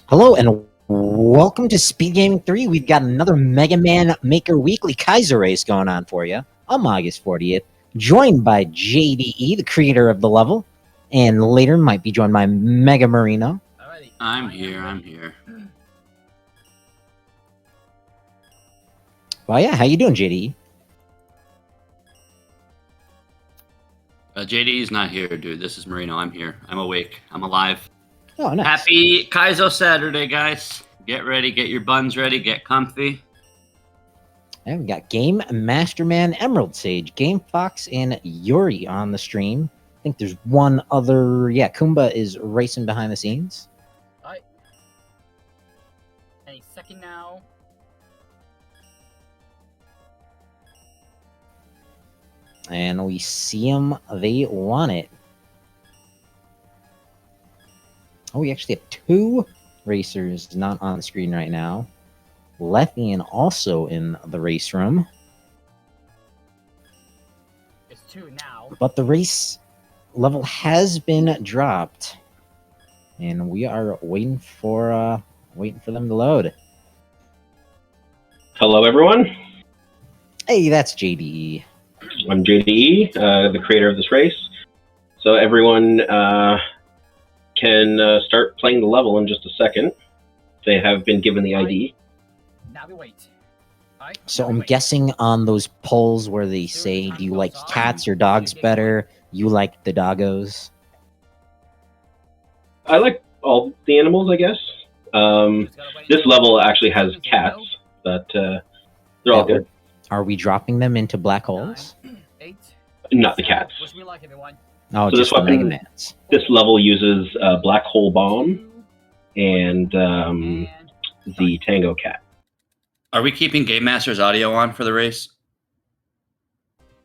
Hello and welcome to SpeedGaming 3. We've got another Megaman Maker Weekly Kaizo race going on for you. I'm August 40th, joined by JDE, the creator of the level, and later might be joined by Mega Marino. I'm here. Well, yeah, how you doing, JDE? JDE's not here, dude. This is Marino. I'm here. I'm awake. I'm alive. Oh, nice. Happy Kaizo Saturday, guys. Get ready. Get your buns ready. Get comfy. And we got Game Masterman Emerald Sage, GameFox, and Yuri on the stream. I think there's one other. Yeah, Kuumba is racing behind the scenes. Alright. Any second now. And we see them. They want it. Oh, we actually have two racers not on the screen right now. Lethian also in the race room. It's two now. But the race level has been dropped. And we are waiting for them to load. Hello, everyone. Hey, that's JDE. I'm JDE, the creator of this race. So everyone can start playing the level in just a second. They have been given the ID. Now we wait. Alright. So I'm guessing on those polls where they say, do you like cats or dogs better? You like the doggos? I like all the animals, I guess. This level actually has cats, but they're all good. Are we dropping them into black holes? 8. Not the cats. Wish me luck, everyone. Oh, So just this the weapon- Megamans. This level uses Black Hole Bomb and And the Tango Cat. Are we keeping Game Master's audio on for the race?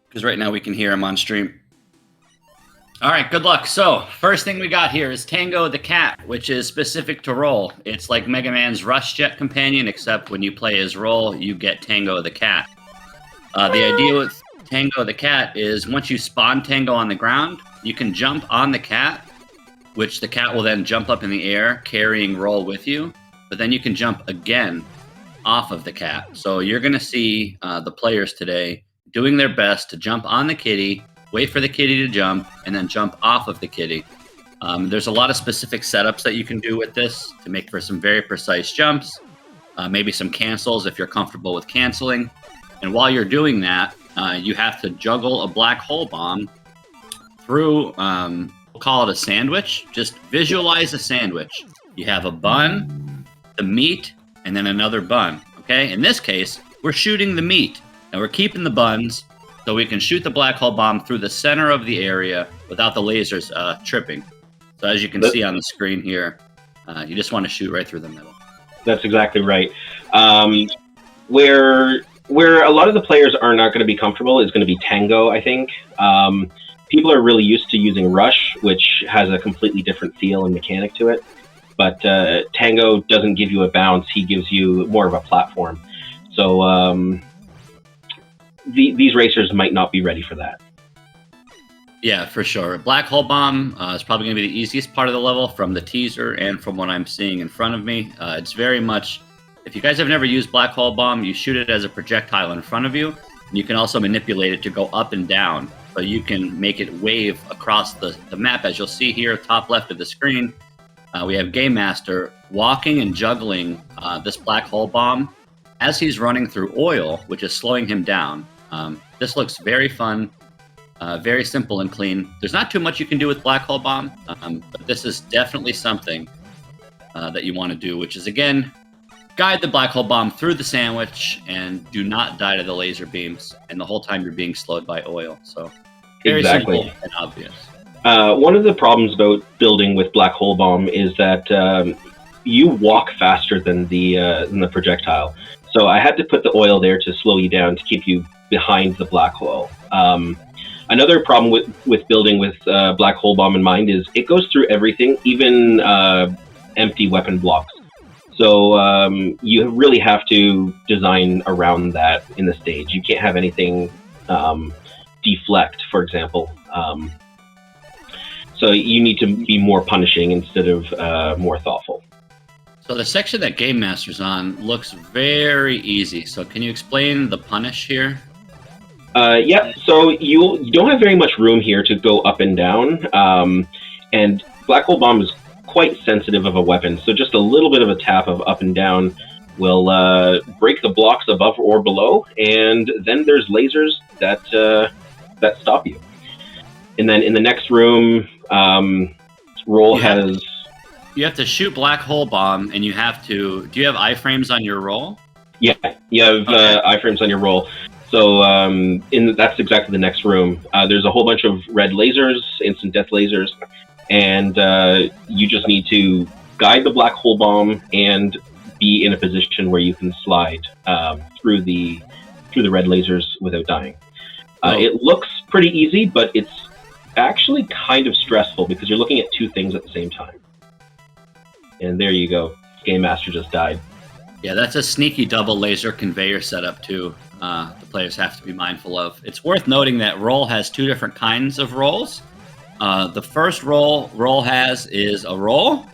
Because right now we can hear him on stream. All right, good luck. So, first thing we got here is Tango the Cat, which is specific to roll. It's like Mega Man's Rush Jet companion, except when you play his role, you get Tango the Cat. The idea with Tango the Cat is once you spawn Tango on the ground, you can jump on the cat, which the cat will then jump up in the air, carrying roll with you. But then you can jump again off of the cat. So you're going to see the players today doing their best to jump on the kitty, wait for the kitty to jump, and then jump off of the kitty. There's a lot of specific setups that you can do with this to make for some very precise jumps, maybe some cancels if you're comfortable with canceling. And while you're doing that, you have to juggle a black hole bomb through, we'll call it a sandwich. Just visualize a sandwich. You have a bun, the meat, and then another bun, okay? In this case, we're shooting the meat, and we're keeping the buns so we can shoot the black hole bomb through the center of the area without the lasers tripping. So as you can see on the screen here, you just want to shoot right through the middle. That's exactly right. Where a lot of the players are not going to be comfortable is going to be Tango, I think. People are really used to using Rush, which has a completely different feel and mechanic to it. But Tango doesn't give you a bounce, he gives you more of a platform. So these racers might not be ready for that. Yeah, for sure. Black hole bomb is probably going to be the easiest part of the level from the teaser and from what I'm seeing in front of me. It's very much, if you guys have never used black hole bomb, you shoot it as a projectile in front of you. And you can also manipulate it to go up and down. So you can make it wave across the map. As you'll see here, top left of the screen, we have Game Master walking and juggling this black hole bomb as he's running through oil, which is slowing him down. This looks very fun. Very simple and clean. There's not too much you can do with black hole bomb, but this is definitely something that you want to do, which is, again, guide the black hole bomb through the sandwich and do not die to the laser beams, and the whole time you're being slowed by oil. So very simple and obvious. One of the problems about building with black hole bomb is that you walk faster than the projectile. So I had to put the oil there to slow you down, to keep you behind the black hole. Another problem with building with black hole bomb in mind is it goes through everything, even empty weapon blocks. So you really have to design around that in the stage. You can't have anything deflect, for example. So you need to be more punishing instead of more thoughtful. So the section that Game Master's on looks very easy. So can you explain the punish here? Yeah, so you don't have very much room here to go up and down, and Black Hole Bomb is quite sensitive of a weapon, so just a little bit of a tap of up and down will break the blocks above or below, and then there's lasers that that stop you. And then in the next room, Roll has... You have to shoot Black Hole Bomb, and you have to... Do you have iframes on your roll? Yeah, you have iframes on your roll. So that's exactly the next room. There's a whole bunch of red lasers, instant death lasers, and you just need to guide the Black Hole Bomb and be in a position where you can slide through the red lasers without dying. It looks pretty easy, but it's actually kind of stressful because you're looking at two things at the same time. And there you go. Game Master just died. Yeah, that's a sneaky double laser conveyor setup too. The players have to be mindful of. It's worth noting that Roll has two different kinds of rolls. The first roll has is a roll.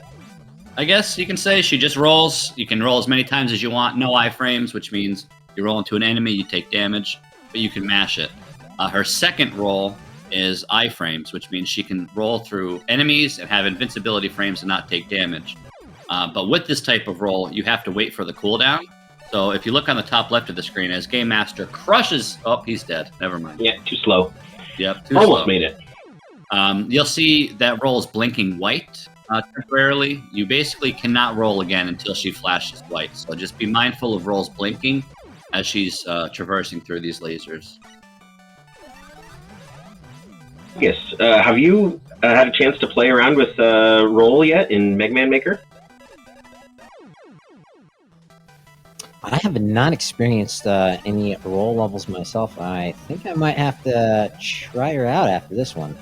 I guess you can say she just rolls. You can roll as many times as you want. No iframes, which means you roll into an enemy, you take damage, but you can mash it. Her second roll is iframes, which means she can roll through enemies and have invincibility frames and not take damage. But with this type of roll, you have to wait for the cooldown. So if you look on the top left of the screen, as Game Master crushes... Oh, he's dead. Never mind. Yeah, too slow. Yep, too Almost slow. made it. You'll see that roll is blinking white temporarily. You basically cannot roll again until she flashes white. So just be mindful of rolls blinking as she's traversing through these lasers. Yes. Have you had a chance to play around with Roll yet in Megaman Maker? I have not experienced any role levels myself. I think I might have to try her out after this one.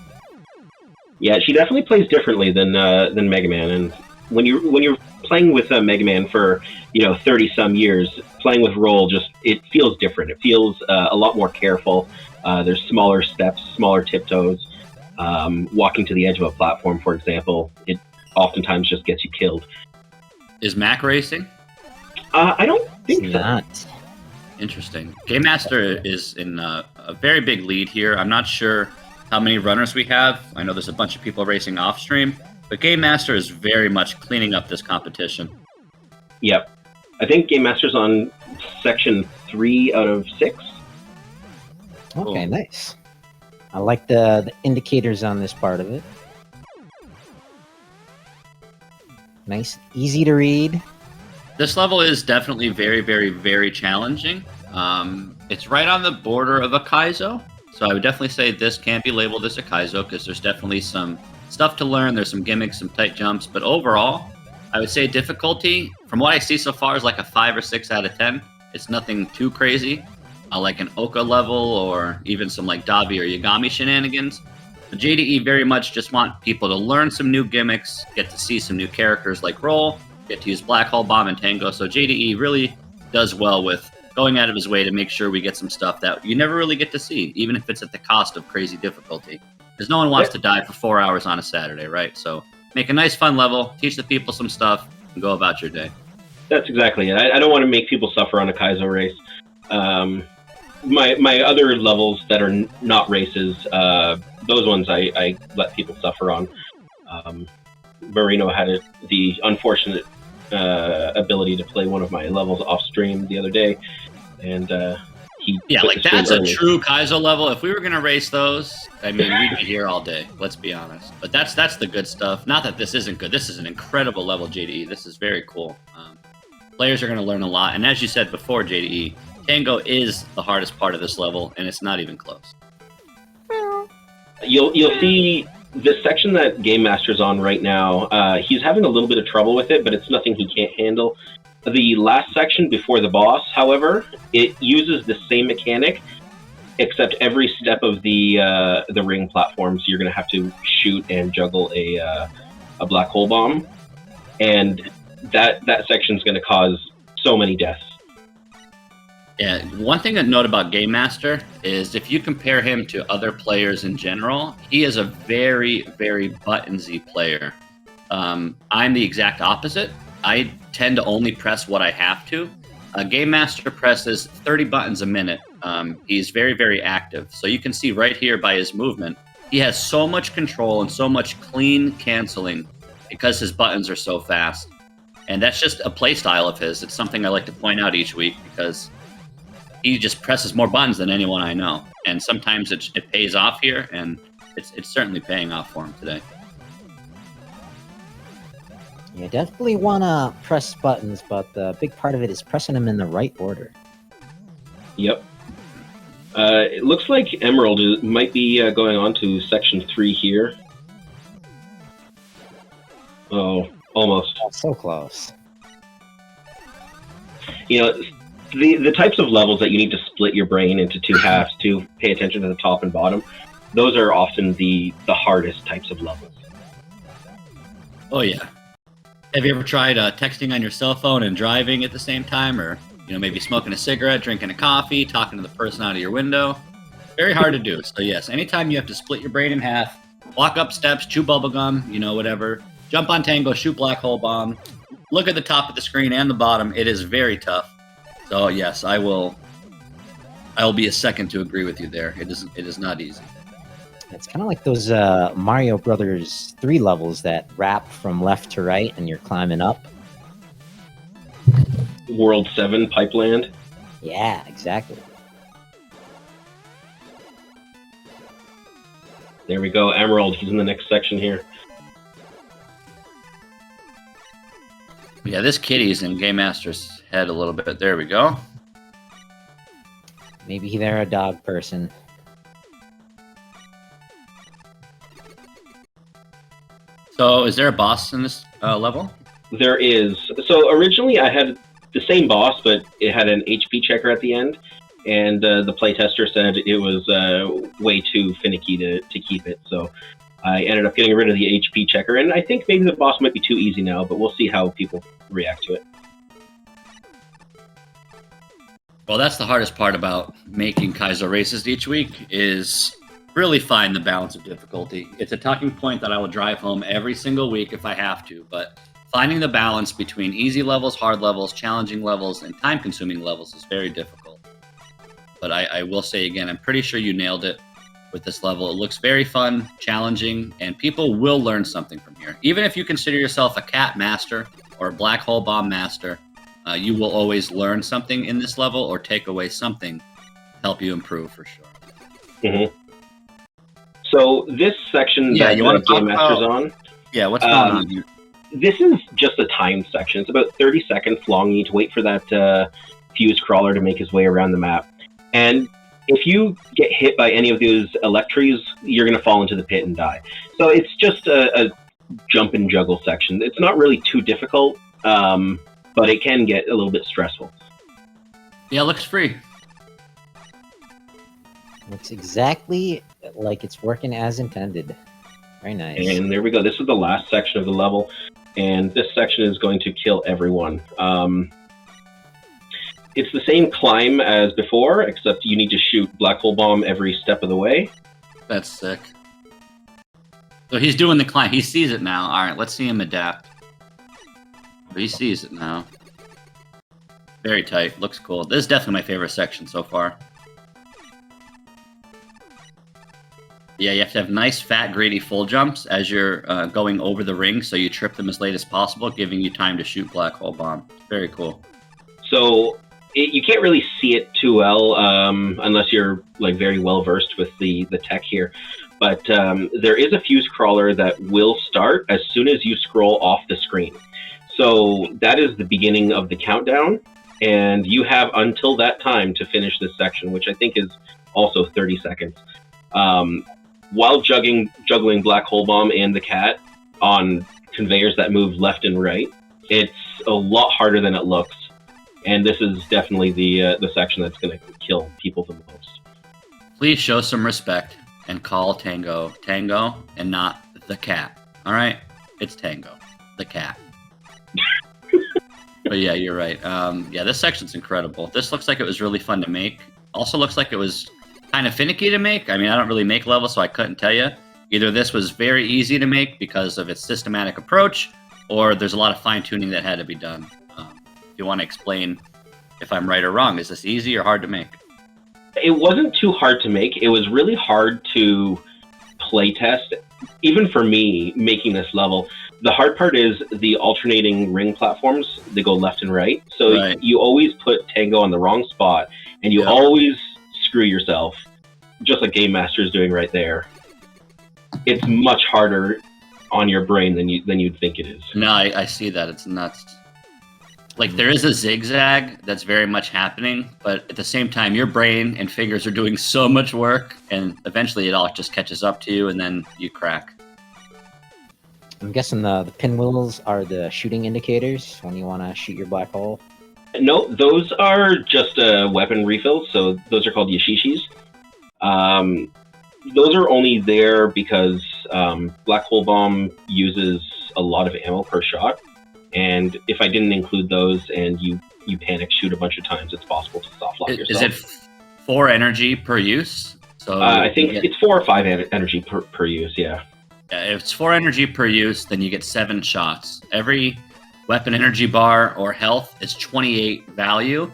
Yeah, she definitely plays differently than Mega Man. And when you're playing with Mega Man for 30-some years, playing with Roll it feels different. It feels a lot more careful. There's smaller steps, smaller tiptoes. Walking to the edge of a platform, for example, it oftentimes just gets you killed. Is Mac racing? I don't think so. Not. Interesting. Game Master is in a very big lead here. I'm not sure how many runners we have. I know there's a bunch of people racing off stream, but Game Master is very much cleaning up this competition. Yep. I think Game Master's on section 3 out of 6. Okay, Cool. nice. I like the indicators on this part of it. Nice, easy to read. This level is definitely very, very, very challenging. It's right on the border of a Kaizo, so I would definitely say this can't be labeled as a Kaizo because there's definitely some stuff to learn. There's some gimmicks, some tight jumps, but overall, I would say difficulty, from what I see so far, is like a 5 or 6 out of 10. It's nothing too crazy, like an Oka level or even some like Davi or Yagami shenanigans. The JDE very much just want people to learn some new gimmicks, get to see some new characters like Roll, get to use Black Hole Bomb and Tango. So JDE really does well with going out of his way to make sure we get some stuff that you never really get to see, even if it's at the cost of crazy difficulty. Because no one wants to die for 4 hours on a Saturday, right? So make a nice, fun level, teach the people some stuff, and go about your day. That's exactly it. I don't want to make people suffer on a Kaizo race. My other levels that are not races, those ones I let people suffer on. Marino had the unfortunate ability to play one of my levels off stream the other day, and he quit the stream that's a early. true Kaizo level. If we were gonna race those, I mean, we'd be here all day. Let's be honest. But that's the good stuff. Not that this isn't good. This is an incredible level, JDE. This is very cool. Players are gonna learn a lot, and as you said before, JDE, Tango is the hardest part of this level, and it's not even close. You'll see this section that Game Master's on right now. He's having a little bit of trouble with it, but it's nothing he can't handle. The last section before the boss, however, it uses the same mechanic, except every step of the ring platforms, you're going to have to shoot and juggle a black hole bomb, and that section's going to cause so many deaths. Yeah, one thing to note about Game Master is if you compare him to other players in general, he is a very, very buttonsy player. I'm the exact opposite. I tend to only press what I have to. Game Master presses 30 buttons a minute. He's very, very active. So you can see right here by his movement, he has so much control and so much clean canceling because his buttons are so fast. And that's just a play style of his. It's something I like to point out each week because he just presses more buttons than anyone I know. And sometimes it pays off here, and it's certainly paying off for him today. You definitely want to press buttons, but the big part of it is pressing them in the right order. Yep. It looks like Emerald might be going on to section 3 here. Oh, almost. Oh, so close. You know, the types of levels that you need to split your brain into 2 halves to pay attention to the top and bottom, those are often the hardest types of levels. Oh, yeah. Have you ever tried texting on your cell phone and driving at the same time, or maybe smoking a cigarette, drinking a coffee, talking to the person out of your window? Very hard to do. So yes, anytime you have to split your brain in half, walk up steps, chew bubblegum, whatever, jump on Tango, shoot black hole bomb, look at the top of the screen and the bottom, it is very tough. So yes, I will be a second to agree with you there. It is not easy. It's kind of like those Mario Brothers 3 levels that wrap from left to right and you're climbing up. World 7, Pipeland. Yeah, exactly. There we go, Emerald. He's in the next section here. Yeah, this kitty's in Game Master's head a little bit. There we go. Maybe they're a dog person. So, is there a boss in this level? There is. So originally I had the same boss, but it had an HP checker at the end, and the playtester said it was way too finicky to keep it. So I ended up getting rid of the HP checker, and I think maybe the boss might be too easy now, but we'll see how people react to it. Well, that's the hardest part about making Kaizo races each week is really find the balance of difficulty. It's a talking point that I will drive home every single week if I have to, but finding the balance between easy levels, hard levels, challenging levels, and time-consuming levels is very difficult. But I will say again, I'm pretty sure you nailed it with this level. It looks very fun, challenging, and people will learn something from here. Even if you consider yourself a cat master or a black hole bomb master, you will always learn something in this level or take away something to help you improve for sure. Mm-hmm. So this section that you want to Game Master's on... Yeah, what's going on here? This is just a timed section. It's about 30 seconds long. You need to wait for that fuse crawler to make his way around the map. And if you get hit by any of those electries, you're going to fall into the pit and die. So it's just a jump and juggle section. It's not really too difficult, but it can get a little bit stressful. Yeah, it looks free. Looks exactly like it's working as intended. Very nice. And there we go. This is the last section of the level, and this section is going to kill everyone. It's the same climb as before, except you need to shoot black hole bomb every step of the way. That's sick. So he's doing the climb. He sees it now. All right, let's see him adapt. He sees it now. Very tight. Looks cool. This is definitely my favorite section so far. Yeah, you have to have nice, fat, greedy full jumps as you're going over the ring, so you trip them as late as possible, giving you time to shoot black hole bomb. Very cool. So you can't really see it too well unless you're very well versed with the tech here. But there is a fuse crawler that will start as soon as you scroll off the screen. So that is the beginning of the countdown, and you have until that time to finish this section, which I think is also 30 seconds. While juggling black hole bomb and the cat on conveyors that move left and right, it's a lot harder than it looks. And this is definitely the section that's going to kill people the most. Please show some respect and call Tango Tango and not the cat. All right? It's Tango, the cat. But yeah, you're right. Yeah, this section's incredible. This looks like it was really fun to make. Also looks like it was kind of finicky to make. I mean, I don't really make levels, so I couldn't tell you. Either this was very easy to make because of its systematic approach, or there's a lot of fine tuning that had to be done. If you want to explain if I'm right or wrong, is this easy or hard to make? It wasn't too hard to make. It was really hard to play test, even for me making this level. The hard part is the alternating ring platforms. They go left and right. So Right. you always put Tango on the wrong spot, and you always screw yourself, just like Game Master is doing right there. It's much harder on your brain than you'd think it is. No, I see that. It's nuts. Like, there is a zigzag that's very much happening, but at the same time, your brain and fingers are doing so much work, and eventually it all just catches up to you, and then you crack. I'm guessing the pinwheels are the shooting indicators when you want to shoot your black hole. No, those are just weapon refills, so those are called yashishis. Those are only there because Black Hole Bomb uses a lot of ammo per shot, and if I didn't include those and you panic shoot a bunch of times, it's possible to soft lock yourself. Is it 4 energy per use? So I think it's 4 or 5 energy per use, yeah. If it's 4 energy per use, then you get 7 shots. Every weapon energy bar or health is 28 value.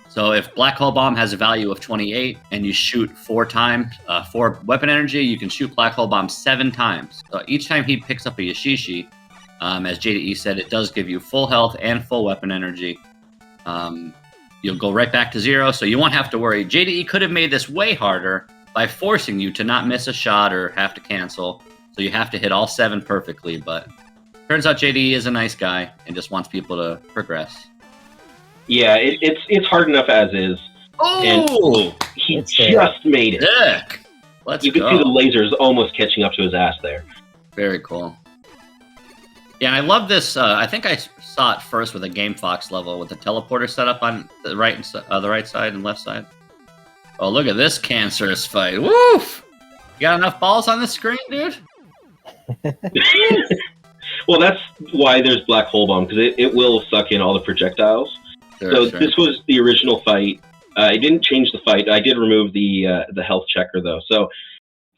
So if Black Hole Bomb has a value of 28 and you shoot 4 times, 4 weapon energy, you can shoot Black Hole Bomb 7 times. So each time he picks up a Yashishi, as jde said, it does give you full health and full weapon energy. You'll go right back to 0, so you won't have to worry. JDE could have made this way harder by forcing you to not miss a shot or have to cancel. So you have to hit all 7 perfectly, but turns out JDE is a nice guy and just wants people to progress. Yeah, it's hard enough as is. Oh! And he just made it. Sick! Let's You go. can see the lasers almost catching up to his ass there. Very cool. Yeah, and I love this. I think I saw it first with a GameFox level with the teleporter set up on the right side and left side. Oh, look at this cancerous fight. Woof! You got enough balls on the screen, dude? Well, that's why there's Black Hole Bomb, because it will suck in all the projectiles. Sure. This was the original fight. I didn't change the fight. I did remove the health checker, though. So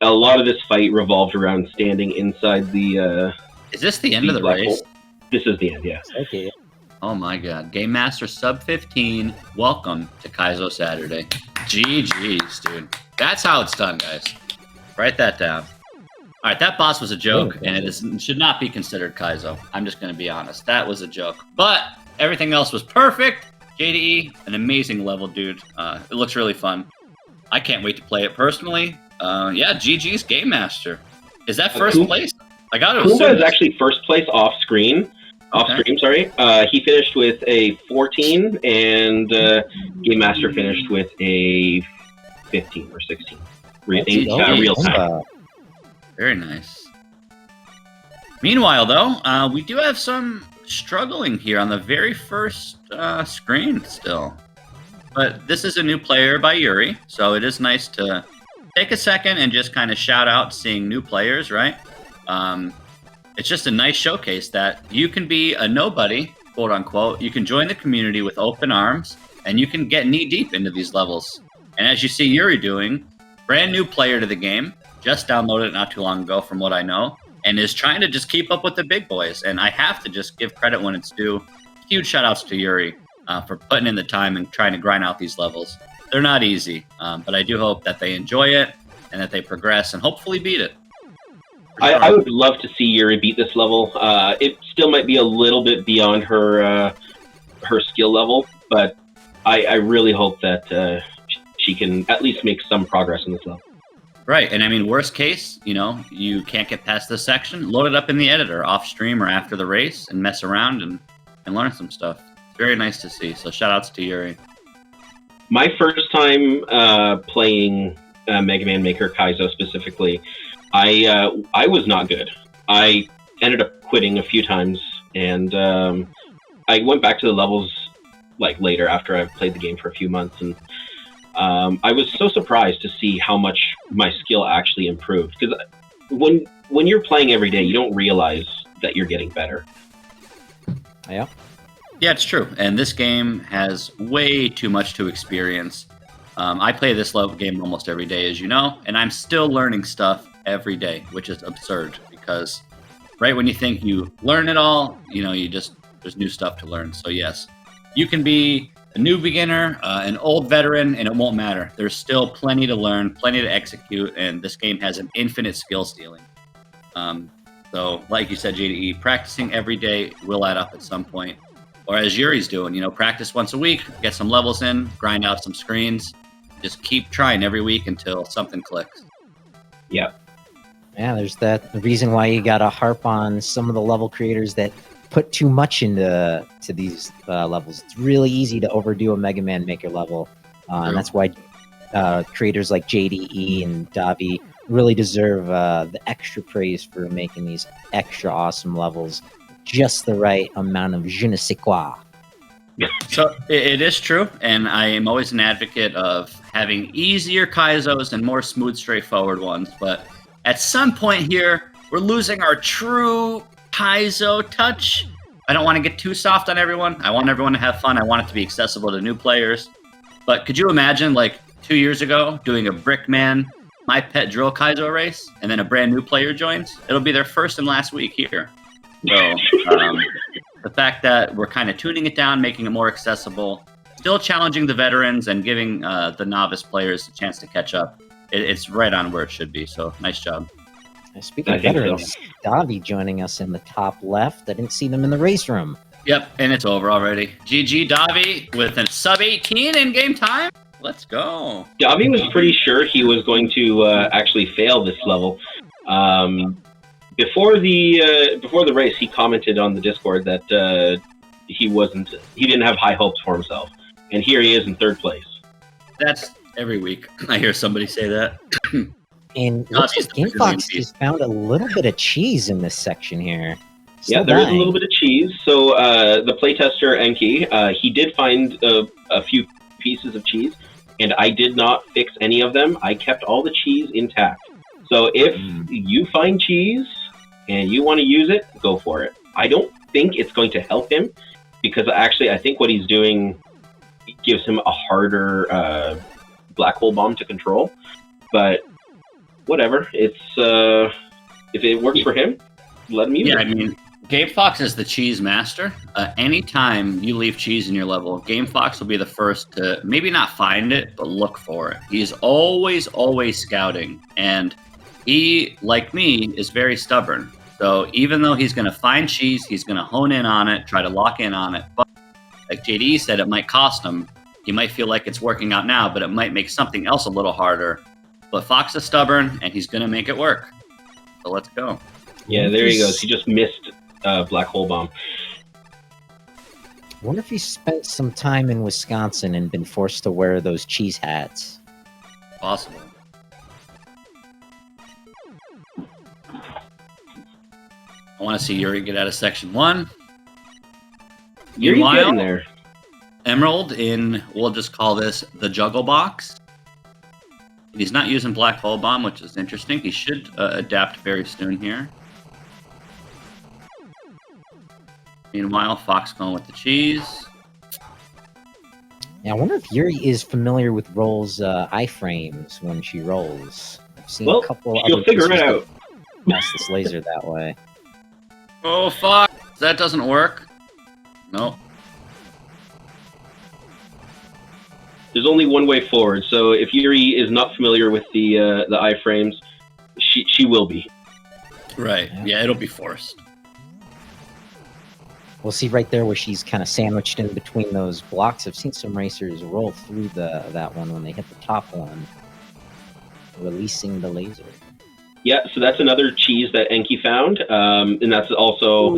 a lot of this fight revolved around standing inside the... Is this the end of the race? Hole. This is the end, yeah. Okay. Oh my god. Game Master sub 15. Welcome to Kaizo Saturday. GG's, dude. That's how it's done, guys. Write that down. All right, that boss was a joke, and it should not be considered Kaizo. I'm just going to be honest. That was a joke. But everything else was perfect. JDE, an amazing level, dude. It looks really fun. I can't wait to play it personally. Yeah, GG's Game Master. Is that first place? I got it. Kuumba is actually first place off screen. Sorry. He finished with a 14, and Game Master finished with a 15 or 16. Real time. Very nice. Meanwhile, though, we do have some struggling here on the very first screen still. But this is a new player by Yuri, so it is nice to take a second and just kind of shout out seeing new players, right? It's just a nice showcase that you can be a nobody, quote unquote. You can join the community with open arms, and you can get knee deep into these levels. And as you see Yuri doing, brand new player to the game, just downloaded it not too long ago from what I know, and is trying to just keep up with the big boys. And I have to just give credit when it's due. Huge shout outs to Yuri for putting in the time and trying to grind out these levels. They're not easy, but I do hope that they enjoy it and that they progress and hopefully beat it. I would love to see Yuri beat this level. It still might be a little bit beyond her skill level, but I really hope that she can at least make some progress in this level. Right, and I mean, worst case, you can't get past this section, load it up in the editor, off stream or after the race, and mess around and learn some stuff. It's very nice to see, so shout outs to Yuri. My first time playing Megaman Maker Kaizo specifically, I was not good. I ended up quitting a few times, and I went back to the levels later after I've played the game for a few months, and I was so surprised to see how much my skill actually improved. Because when you're playing every day, you don't realize that you're getting better. Yeah. Yeah, it's true. And this game has way too much to experience. I play this game almost every day, as you know, and I'm still learning stuff every day, which is absurd because right when you think you learn it all, there's new stuff to learn. So yes, you can be a new beginner, an old veteran, and it won't matter. There's still plenty to learn, plenty to execute, and this game has an infinite skill ceiling. So like you said, JDE, practicing every day will add up at some point. Or as Yuri's doing, practice once a week, get some levels in, grind out some screens, just keep trying every week until something clicks. Yep. Yeah, there's the reason why you gotta harp on some of the level creators that put too much into these levels. It's really easy to overdo a Mega Man Maker level, and that's why creators like JDE and Davi really deserve the extra praise for making these extra awesome levels. Just the right amount of je ne sais quoi. So it is true, and I am always an advocate of having easier Kaizos and more smooth, straightforward ones. But at some point here, we're losing our true Kaizo touch. I don't want to get too soft on everyone. I want everyone to have fun. I want it to be accessible to new players. But could you imagine, like 2 years ago, doing a Brickman, My Pet Drill Kaizo race, and then a brand new player joins? It'll be their first and last week here. So the fact that we're kind of tuning it down, making it more accessible, still challenging the veterans and giving the novice players a chance to catch up, it's right on where it should be. So nice job. Speaking of veterans, Davi joining us in the top left. I didn't see them in the race room. Yep, and it's over already. GG Davi with a sub 18 in game time. Let's go. Davi was pretty sure he was going to actually fail this level. Before the race, he commented on the Discord that he didn't have high hopes for himself, and here he is in third place. That's every week. I hear somebody say that. And looks like GameFox has found a little bit of cheese in this section here. Yeah, there is a little bit of cheese. So the playtester Enki, he did find a few pieces of cheese, and I did not fix any of them. I kept all the cheese intact. So if you find cheese and you want to use it, go for it. I don't think it's going to help him, because actually I think what he's doing gives him a harder black hole bomb to control. But whatever, it's if it works for him, let him use it. Yeah, I mean, GameFox is the cheese master. Anytime you leave cheese in your level, GameFox will be the first to maybe not find it, but look for it. He's always scouting, and he, like me, is very stubborn. So even though he's going to find cheese, he's going to hone in on it, try to lock in on it. But like JD said, it might cost him. He might feel like it's working out now, but it might make something else a little harder. But Fox is stubborn, and he's going to make it work. So let's go. Yeah, there he goes. He just missed black hole bomb. I wonder if he spent some time in Wisconsin and been forced to wear those cheese hats. Possible. I want to see Yuri get out of section 1. Yuri's getting there. Emerald in, we'll just call this the juggle box. He's not using black hole bomb, which is interesting. He should adapt very soon here. Meanwhile, Fox going with the cheese. Yeah, I wonder if Yuri is familiar with Roll's iframes when she rolls. I've seen a couple you'll figure it out. Pass this laser that way. Oh, Fox! That doesn't work. Nope. There's only one way forward. So if Yuri is not familiar with the iframes, she will be. Right. Yeah, it'll be forced. We'll see right there where she's kind of sandwiched in between those blocks. I've seen some racers roll through that one when they hit the top one, releasing the laser. Yeah, so that's another cheese that Enki found, and that's also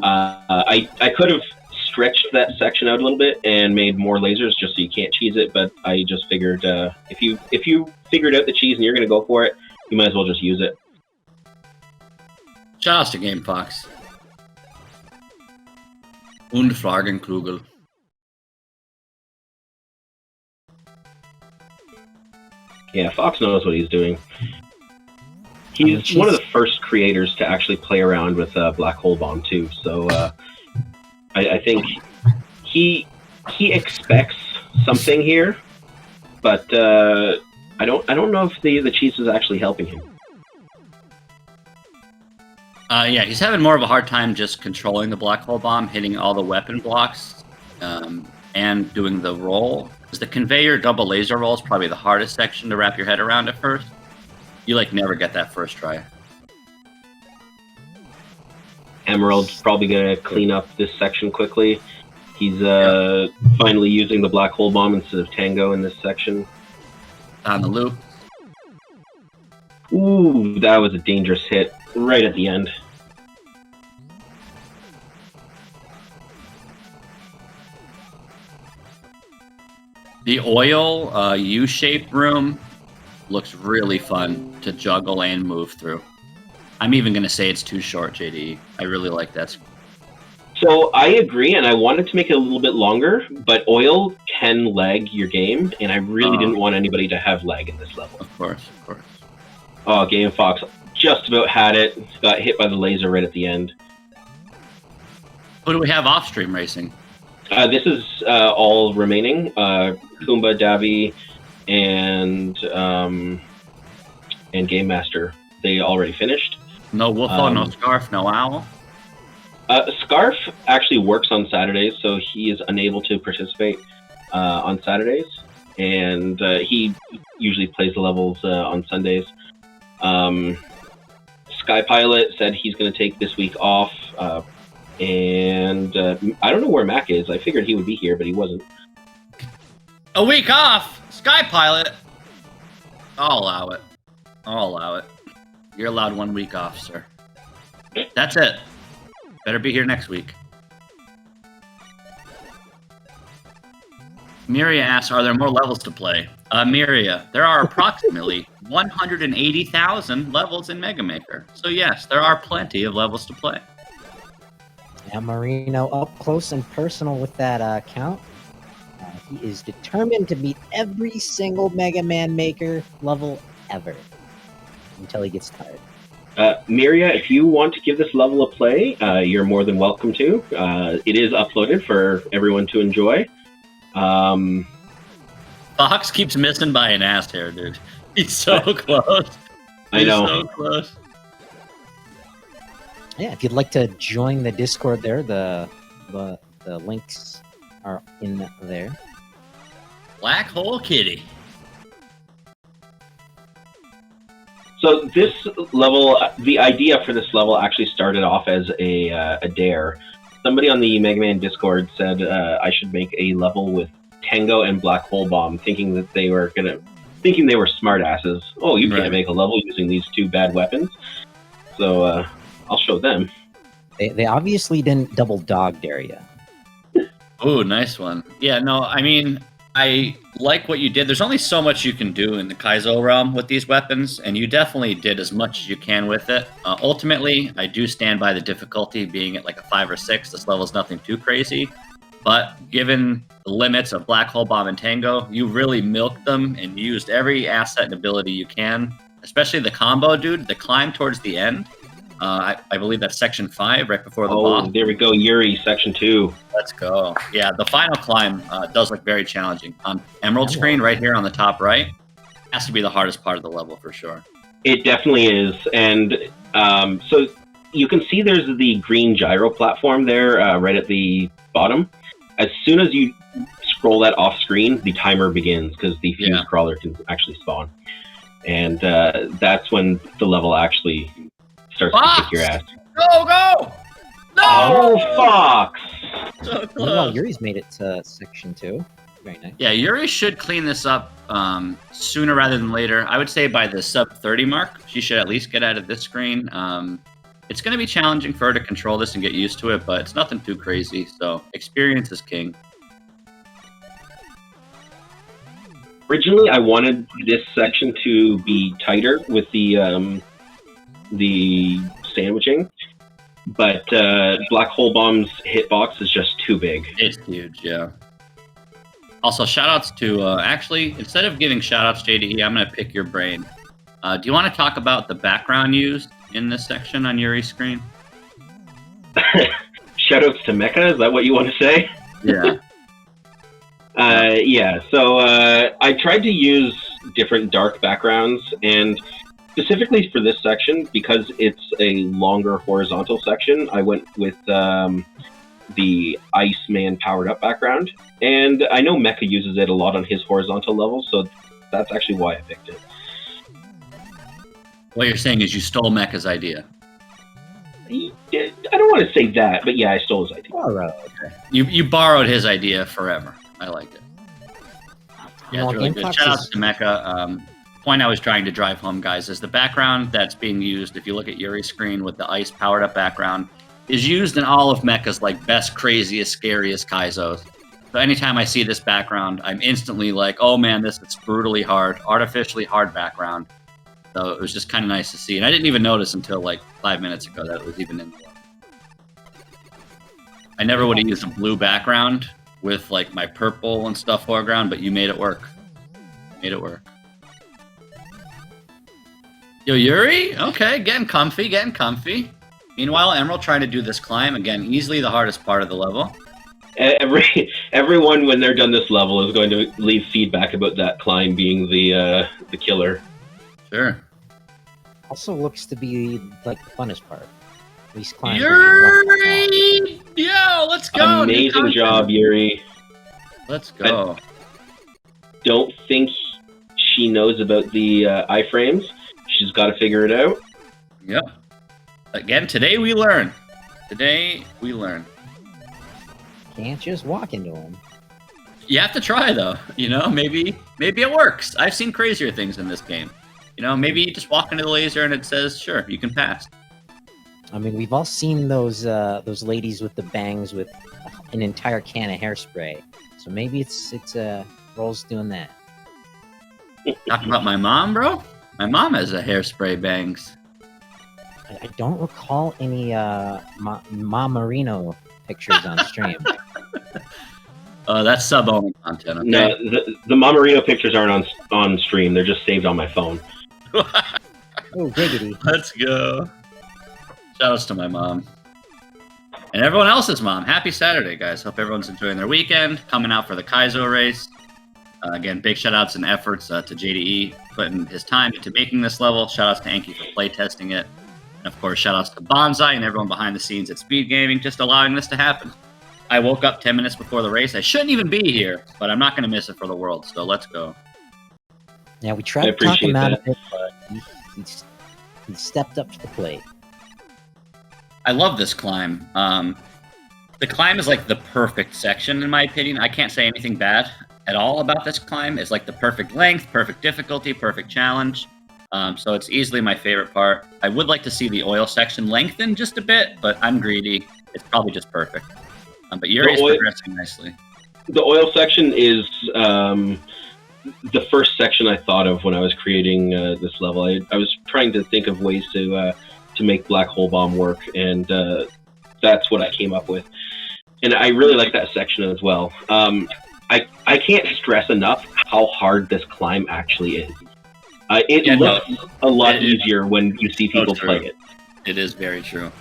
I could have stretched that section out a little bit and made more lasers just so you can't cheese it, but I just figured if you figured out the cheese and you're going to go for it, you might as well just use it. Shout out to GameFox. Und Fragenkugel. Yeah, Fox knows what he's doing. He's one of the first creators to actually play around with Black Hole Bomb too. So I think he expects something here, but I don't know if the cheese is actually helping him. Yeah, he's having more of a hard time just controlling the black hole bomb, hitting all the weapon blocks, and doing the roll. Because the conveyor double laser roll is probably the hardest section to wrap your head around at first. You like never get that first try. Emerald's probably gonna clean up this section quickly. He's finally using the black hole bomb instead of Tango in this section. On the loop. Ooh, that was a dangerous hit right at the end. The oil U-shaped room looks really fun to juggle and move through. I'm even going to say it's too short, JDE. I really like that. So I agree, and I wanted to make it a little bit longer, but oil can lag your game, and I really didn't want anybody to have lag in this level. Of course, of course. Oh, GameFox just about had it. Got hit by the laser right at the end. Who do we have off-stream racing? This is all remaining. Kuumba, DaviEu, and Game Master. They already finished. No Wolfo, no Scarf, no Owl? Scarf actually works on Saturdays, so he is unable to participate on Saturdays. And he usually plays the levels on Sundays. Sky Pilot said he's going to take this week off. And I don't know where Mac is. I figured he would be here, but he wasn't. A week off? Sky Pilot? I'll allow it. I'll allow it. You're allowed 1 week off, sir. That's it. Better be here next week. Miria asks, are there more levels to play? Miria, there are approximately 180,000 levels in Mega Maker. So yes, there are plenty of levels to play. Yeah, Marino up close and personal with that count. He is determined to beat every single Mega Man Maker level ever until he gets tired. Miria, if you want to give this level a play, you're more than welcome to. It is uploaded for everyone to enjoy. Fox keeps missing by an ass hair, dude. He's so close. I know. He's so close. Yeah, if you'd like to join the Discord there, the links are in there. Black Hole Kitty. So this level, the idea for this level actually started off as a dare. Somebody on the Mega Man Discord said I should make a level with Tango and Black Hole Bomb, thinking they were smart asses. Oh, you can't make a level using these two bad weapons. So I'll show them. They obviously didn't double dog dare you. Oh, nice one. Yeah, no, I mean, I like what you did. There's only so much you can do in the Kaizo realm with these weapons, and you definitely did as much as you can with it. Ultimately, I do stand by the difficulty being at like a 5 or 6. This level is nothing too crazy. But given the limits of Black Hole Bomb and Tango, you really milked them and used every asset and ability you can, especially the combo, dude. The climb towards the end. I believe that's section 5, right before the boss. Oh, there we go, Yuri, section 2. Let's go. Yeah, the final climb does look very challenging. On Emerald screen, right here on the top right, has to be the hardest part of the level for sure. It definitely is, and so you can see there's the green gyro platform there, right at the bottom. As soon as you scroll that off screen, the timer begins because the fuse crawler can actually spawn, and that's when the level actually starts to kick your ass. Go, go! No! Oh, Fox! So close. Well, Yuri's made it to section 2. Very nice. Yeah, Yuri should clean this up sooner rather than later. I would say by the sub 30 mark, she should at least get out of this screen. It's going to be challenging for her to control this and get used to it, but it's nothing too crazy, so experience is king. Originally, I wanted this section to be tighter with the sandwiching, but Black Hole Bomb's hitbox is just too big. It's huge, yeah. Also, shoutouts to, actually, instead of giving shoutouts, JDE, I'm going to pick your brain. Do you want to talk about the background used in this section on Yuri's screen? Shoutouts to Mecha, is that what you want to say? Yeah. Yeah, so I tried to use different dark backgrounds, and Specifically for this section, because it's a longer horizontal section, I went with the Iceman powered up background. And I know Mecha uses it a lot on his horizontal level, so that's actually why I picked it. What you're saying is you stole Mecha's idea. I don't want to say that, but yeah, I stole his idea. All right. You borrowed his idea forever. I liked it. Yeah, Well, it's really good. GameFox Shout out is- to Mecha. Point I was trying to drive home, guys, is the background that's being used, if you look at Yuri's screen with the ice powered up background, is used in all of Mecha's like best, craziest, scariest Kaizos. So anytime I see this background, I'm instantly like, oh man, this is brutally hard, artificially hard background. So it was just kind of nice to see. And I didn't even notice until like 5 minutes ago that it was even in there. I never would have used a blue background with like my purple and stuff foreground, but you made it work. Made it work. Yo, Yuri? Okay, getting comfy, getting comfy. Meanwhile, Emerald trying to do this climb. Again, easily the hardest part of the level. Everyone, when they're done this level, is going to leave feedback about that climb being the killer. Sure. Also looks to be like the funnest part. At least climbing. Yuri! Yo, let's go! New Amazing content. job, Yuri. Let's go. Don't think she knows about the iframes. She's got to figure it out. Yep. Again, today we learn. Today we learn. Can't just walk into them. You have to try though. You know, maybe it works. I've seen crazier things in this game. You know, maybe you just walk into the laser and it says, "Sure, you can pass." I mean, we've all seen those ladies with the bangs with an entire can of hairspray. So maybe it's Roll's doing that. Talking about my mom, bro. My mom has a hairspray bangs. I don't recall any Ma Marino pictures on stream. That's sub-only content. Okay? No, the Mamarino pictures aren't on stream. They're just saved on my phone. Oh, giggity. Let's go. Shoutouts to my mom. And everyone else's mom. Happy Saturday, guys. Hope everyone's enjoying their weekend. Coming out for the Kaizo race. Again, big shoutouts and efforts to JDE putting his time into making this level. Shoutouts to Enki for playtesting it. And of course, shoutouts to Bonsai and everyone behind the scenes at SpeedGaming just allowing this to happen. I woke up 10 minutes before the race. I shouldn't even be here, but I'm not going to miss it for the world. So let's go. Yeah, we tried I to talk him appreciate out that. of it, but he stepped up to the plate. I love this climb. The climb is like the perfect section, in my opinion. I can't say anything bad at all about this climb. It's like the perfect length, perfect difficulty, perfect challenge. So it's easily my favorite part. I would like to see the oil section lengthen just a bit, but I'm greedy. It's probably just perfect. But Yuri is progressing nicely. The oil section is the first section I thought of when I was creating this level. I was trying to think of ways to make Black Hole Bomb work, and that's what I came up with. And I really like that section as well. I can't stress enough how hard this climb actually is. It looks a lot easier when you see people play it. It is very true.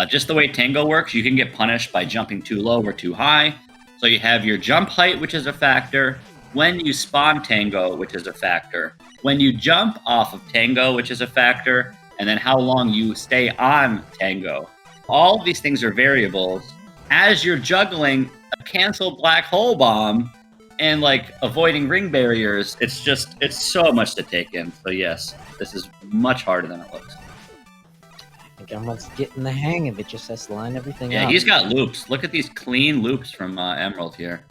Just the way Tango works, you can get punished by jumping too low or too high. So you have your jump height, which is a factor. When you spawn Tango, which is a factor. When you jump off of Tango, which is a factor. And then how long you stay on Tango. All of these things are variables. As you're juggling a cancel black hole bomb and like avoiding ring barriers, it's so much to take in. So yes, this is much harder than it looks. I think Emerald's getting the hang of it, just has to line everything Yeah, up. he's got loops. Look at these clean loops from Emerald here.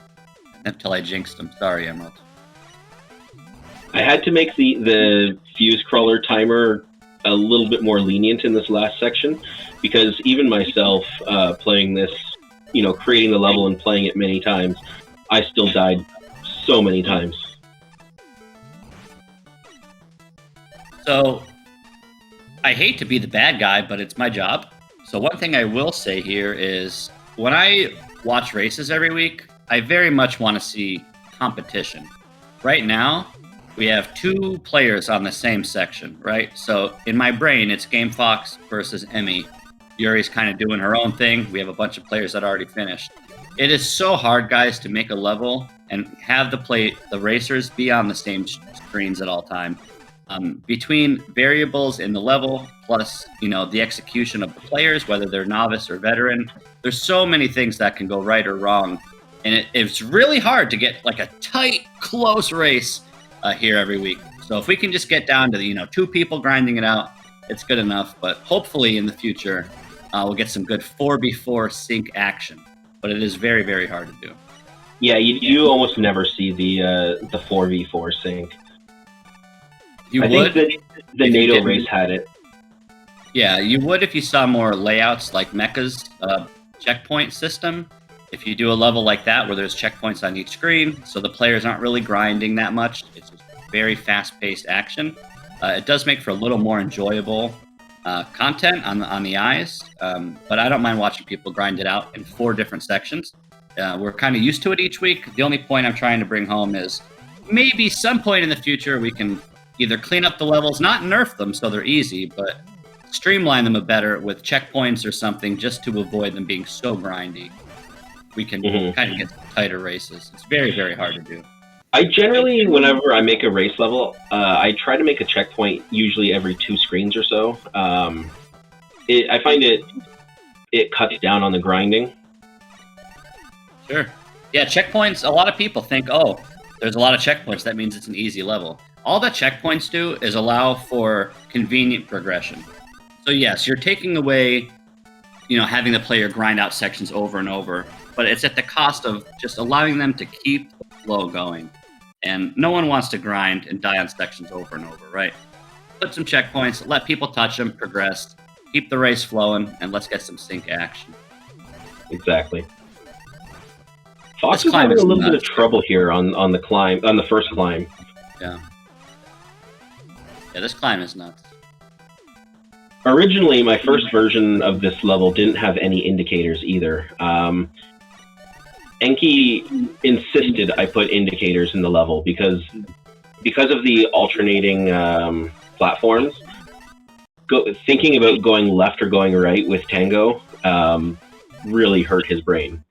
Until I jinxed him. Sorry, Emerald. I had to make the fuse crawler timer a little bit more lenient in this last section, because even myself playing this, creating the level and playing it many times, I still died so many times. So, I hate to be the bad guy, but it's my job. So one thing I will say here is, when I watch races every week, I very much want to see competition. Right now, we have two players on the same section, right? So in my brain, it's GameFox versus Emmy. Yuri's kind of doing her own thing. We have a bunch of players that already finished. It is so hard, guys, to make a level and have the racers be on the same screens at all time. Between variables in the level plus, the execution of the players, whether they're novice or veteran, there's so many things that can go right or wrong. And it's really hard to get like a tight, close race here every week. So if we can just get down to, 2 people grinding it out, it's good enough. But hopefully in the future, we'll get some good 4v4 sync action. But it is very, very hard to do. Yeah, you almost never see the 4v4 sync. You I would? think that the NATO race had it. Yeah, you would if you saw more layouts like Mecha's checkpoint system. If you do a level like that where there's checkpoints on each screen, so the players aren't really grinding that much. It's just very fast-paced action. It does make for a little more enjoyable content on the eyes, but I don't mind watching people grind it out in 4 different sections. We're kind of used to it each week. The only point I'm trying to bring home is maybe some point in the future we can either clean up the levels, not nerf them so they're easy, but streamline them a better with checkpoints or something just to avoid them being so grindy. We can kind of get tighter races. It's very, very hard to do. I generally, whenever I make a race level, I try to make a checkpoint usually every 2 screens or so. I find it cuts down on the grinding. Sure. Yeah, checkpoints, a lot of people think, oh, there's a lot of checkpoints, that means it's an easy level. All that checkpoints do is allow for convenient progression. So yes, you're taking away, having the player grind out sections over and over, but it's at the cost of just allowing them to keep the flow going. And no one wants to grind and die on sections over and over, right? Put some checkpoints, let people touch them, progress, keep the race flowing, and let's get some sync action. Exactly. Fox is having a little bit of trouble here on the first climb. Yeah. Yeah, this climb is nuts. Originally, my first version of this level didn't have any indicators either. Enki insisted I put indicators in the level because of the alternating platforms. Thinking about going left or going right with Tango really hurt his brain.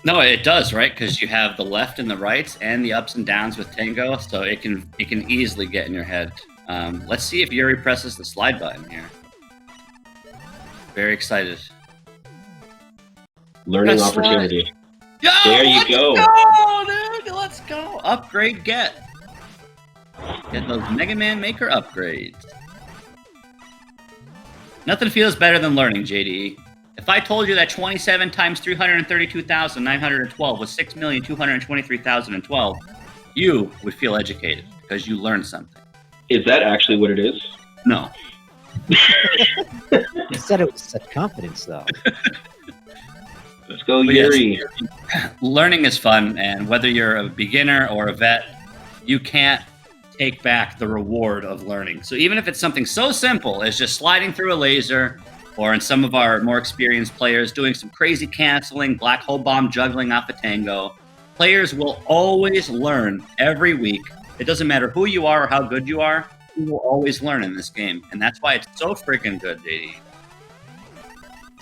No, it does, right? Because you have the left and the rights and the ups and downs with Tango, so it can easily get in your head. Let's see if Yuri presses the slide button here. Very excited. Learning opportunity. Yo, there you go. Dude, let's go. Upgrade get. Get those Megaman Maker upgrades. Nothing feels better than learning, JDE. If I told you that 27 times 332,912 was 6,223,012, you would feel educated because you learned something. Is that actually what it is? No. You said it with such confidence, though. Let's go, Yuri. Yes, learning is fun, and whether you're a beginner or a vet, you can't take back the reward of learning. So even if it's something so simple as just sliding through a laser, or in some of our more experienced players doing some crazy canceling, black hole bomb juggling off a Tango, players will always learn every week. It doesn't matter who you are or how good you are, you will always learn in this game. And that's why it's so freaking good, JD.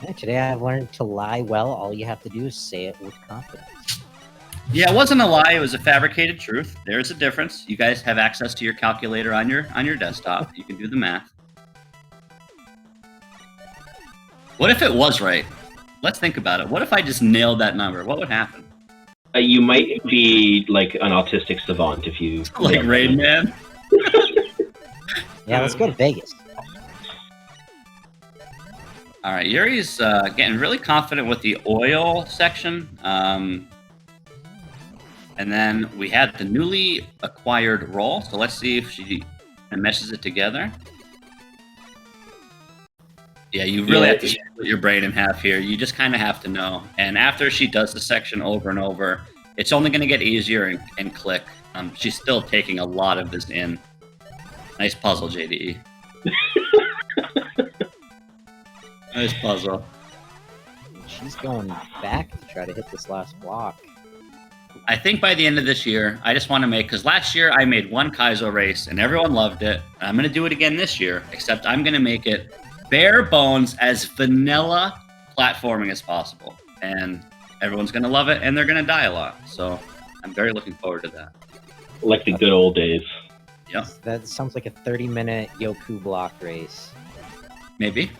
Yeah, today I've learned to lie well. All you have to do is say it with confidence. Yeah, it wasn't a lie. It was a fabricated truth. There's a difference. You guys have access to your calculator on your desktop. You can do the math. What if it was right? Let's think about it. What if I just nailed that number? What would happen? You might be like an autistic savant if you... Like Rain Man? Yeah, let's go to Vegas. All right, Yuri's getting really confident with the oil section. And then we had the newly acquired roll. So let's see if she meshes it together. Yeah, you really have to split your brain in half here. You just kind of have to know. And after she does the section over and over, it's only going to get easier and click. She's still taking a lot of this in. Nice puzzle, JDE. Nice puzzle. She's going back to try to hit this last block. I think by the end of this year, I just want to make, because last year I made one Kaizo race and everyone loved it. I'm going to do it again this year, except I'm going to make it bare bones as vanilla platforming as possible. And everyone's going to love it and they're going to die a lot. So I'm very looking forward to that. Like the good old days. Yep, That sounds like a 30-minute Yoku block race. maybe.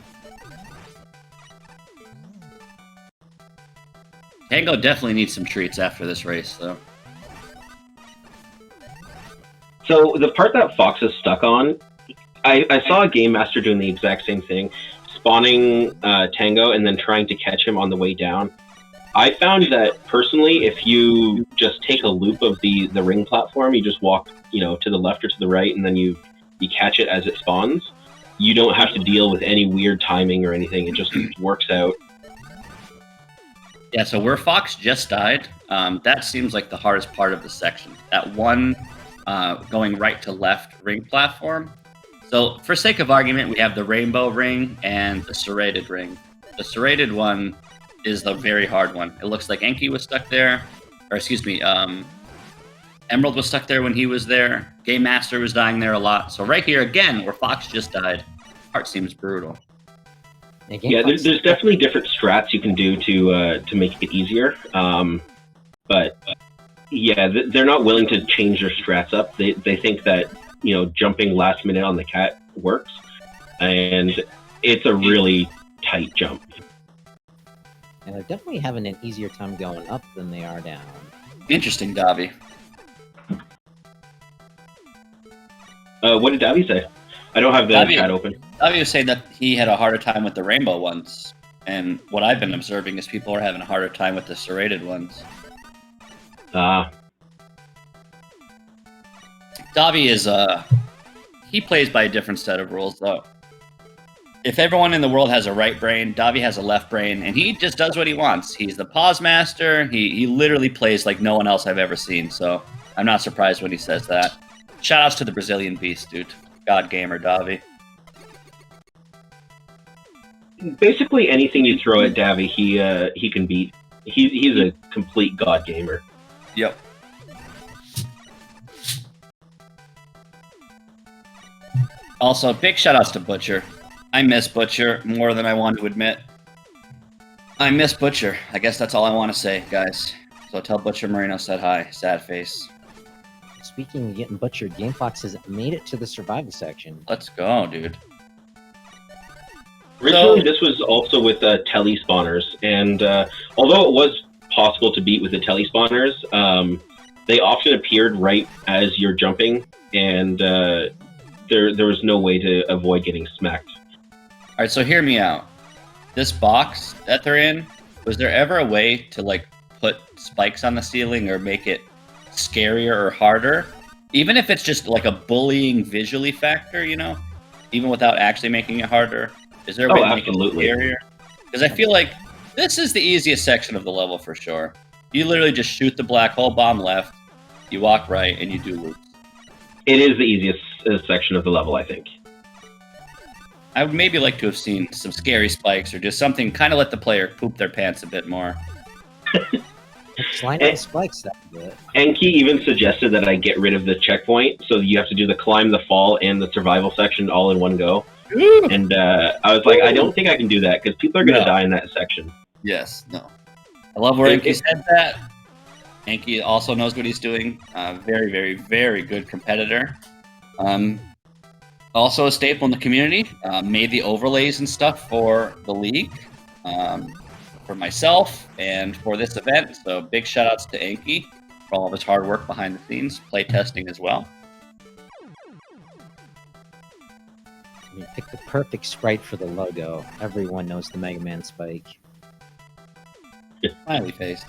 Tango definitely needs some treats after this race, though. So the part that Fox is stuck on, I saw a Game Master doing the exact same thing, spawning Tango and then trying to catch him on the way down. I found that personally, if you just take a loop of the ring platform, you just walk, to the left or to the right, and then you catch it as it spawns. You don't have to deal with any weird timing or anything. It just works out. Yeah, so where Fox just died, that seems like the hardest part of the section. That one going right to left ring platform. So for sake of argument, we have the rainbow ring and the serrated ring. The serrated one is the very hard one. It looks like Enki was stuck there, or excuse me, Emerald was stuck there when he was there. Game Master was dying there a lot. So right here again, where Fox just died, part seems brutal. Yeah, there's definitely different strats you can do to make it easier. But yeah, they're not willing to change their strats up. They think that jumping last minute on the cat works, and it's a really tight jump. And they're definitely having an easier time going up than they are down. Interesting, Davi. What did Davi say? I don't have the chat open. Davi was saying that he had a harder time with the rainbow ones, and what I've been observing is people are having a harder time with the serrated ones. Davi is he plays by a different set of rules, though. If everyone in the world has a right brain, Davi has a left brain, and he just does what he wants. He's the pause master. He literally plays like no one else I've ever seen, so I'm not surprised when he says that. Shoutouts to the Brazilian beast, dude. God gamer, Davi. Basically anything you throw at Davi, he can beat. He's a complete god gamer. Yep. Also, big shoutouts to Butcher. I miss Butcher more than I want to admit. I miss Butcher. I guess that's all I want to say, guys. So tell Butcher Marino said hi. Sad face. Speaking of getting butchered, GameFox has made it to the survival section. Let's go, dude. Originally, this was also with tele spawners, and although it was possible to beat with the tele spawners, they often appeared right as you're jumping, and there was no way to avoid getting smacked. All right, so hear me out. This box that they're in, was there ever a way to put spikes on the ceiling or make it scarier or harder? Even if it's just like a bullying visually factor, even without actually making it harder. Is there a way to make it scarier? Because I feel like this is the easiest section of the level for sure. You literally just shoot the black hole bomb left, you walk right, and you do loops. It is the easiest section of the level, I think. I would maybe like to have seen some scary spikes or just something kind of let the player poop their pants a bit more. Slide on the spikes, that'd be good. Enki even suggested that I get rid of the checkpoint, so you have to do the climb, the fall, and the survival section all in one go. Ooh. And I was like, I don't think I can do that, because people are going to die in that section. Yes, no. I love where Enki said that. Enki also knows what he's doing. Very, very, very good competitor. Also a staple in the community. Made the overlays and stuff for the league. For myself and for this event. So big shout outs to Enki for all of his hard work behind the scenes, play testing as well. You pick the perfect sprite for the logo. Everyone knows the Mega Man spike. Smiley face.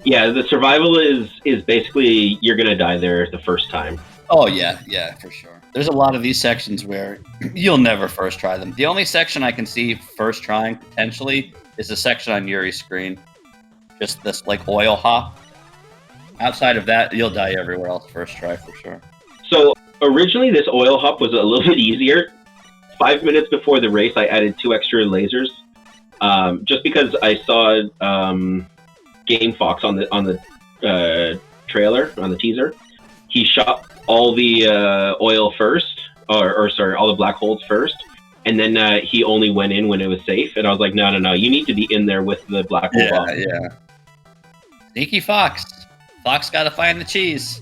Yeah, the survival is basically you're gonna die there the first time. Oh yeah, for sure. There's a lot of these sections where you'll never first try them. The only section I can see first trying potentially is the section on Yuri's screen. Just this oil hop. Outside of that, you'll die everywhere else first try for sure. So originally this oil hop was a little bit easier. 5 minutes before the race, I added 2 extra lasers. Just because I saw GameFox on the trailer, on the teaser. He shot all the oil first, or sorry, all the black holes first, and then he only went in when it was safe. And I was like, no, you need to be in there with the black hole bomb. Yeah. Sneaky Fox. Fox got to find the cheese.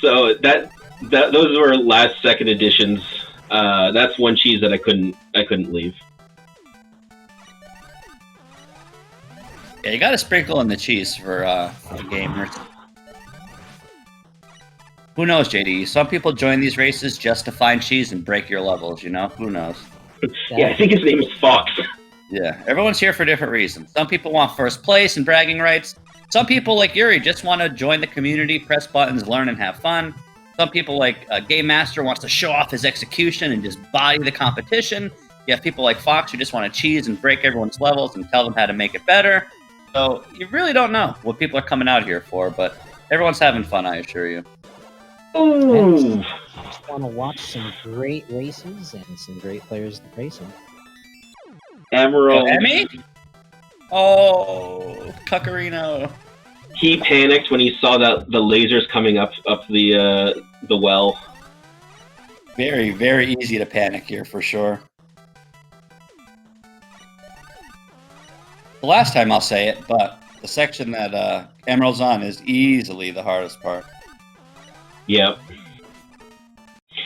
So those were last second additions. That's one cheese that I couldn't leave. Yeah, you gotta sprinkle in the cheese for the gamers. Who knows, JD? Some people join these races just to find cheese and break your levels, you know? Who knows? Yeah, I think his name is Fox. Yeah, everyone's here for different reasons. Some people want first place and bragging rights. Some people, like Yuri, just want to join the community, press buttons, learn, and have fun. Some people, like Game Master, wants to show off his execution and just body the competition. You have people like Fox who just want to cheese and break everyone's levels and tell them how to make it better. So you really don't know what people are coming out here for, but everyone's having fun, I assure you. Ooh. I just want to watch some great races and some great players racing. Emerald. Emmy? Oh, Cuccarino. He panicked when he saw that the lasers coming up the well. Very, very easy to panic here for sure. The last time I'll say it, but the section that Emerald's on is easily the hardest part. Yep.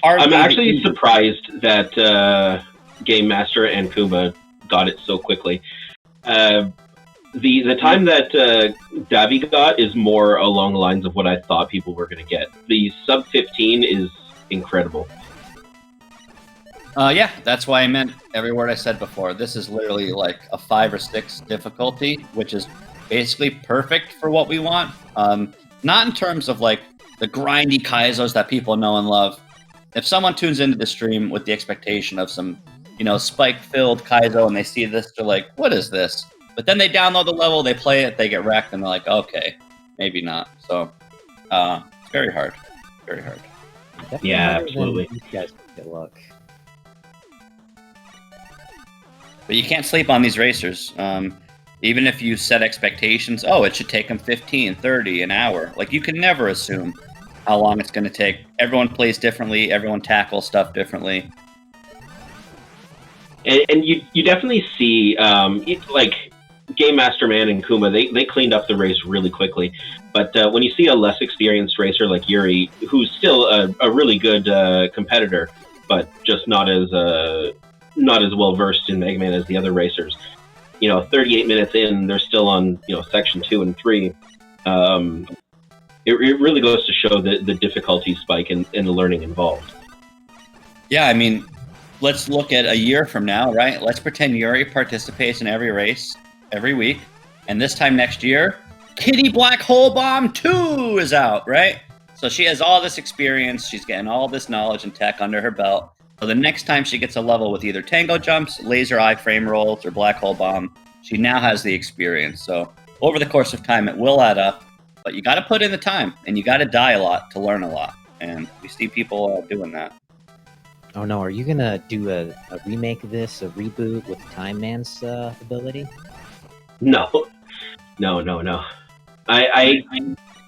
Hardly I'm actually easy. surprised that Game Master and Kuumba got it so quickly. The time that Davi got is more along the lines of what I thought people were going to get. The sub 15 is incredible. Yeah, that's why I meant every word I said before. This is literally like a 5 or 6 difficulty, which is basically perfect for what we want. Not in terms of like the grindy kaizos that people know and love. If someone tunes into the stream with the expectation of some, spike-filled kaizo and they see this, they're like, what is this? But then they download the level, they play it, they get wrecked, and they're like, okay, maybe not. So, it's very hard. Very hard. Definitely Yeah, harder than absolutely. You guys get luck. But you can't sleep on these racers. Even if you set expectations, it should take them 15, 30, an hour. Like, you can never assume how long it's going to take. Everyone plays differently. Everyone tackles stuff differently. And you definitely see, like, Game Master Man and Kuumba, they cleaned up the race really quickly. But when you see a less experienced racer like Yuri, who's still a really good competitor, but just not as well versed in Megaman as the other racers, 38 minutes in, they're still on section 2 and 3. It really goes to show the difficulty spike in the learning involved. Yeah, I mean, let's look at a year from now, right? Let's pretend Yuri participates in every race every week. And this time next year, Kitty Black Hole Bomb 2 is out, right? So she has all this experience. She's getting all this knowledge and tech under her belt. So the next time she gets a level with either tango jumps, laser eye frame rolls, or black hole bomb, she now has the experience. So over the course of time, it will add up. But you got to put in the time, and you got to die a lot to learn a lot. And we see people doing that. Oh no, are you gonna do a remake of this, a reboot with Time Man's ability? No. I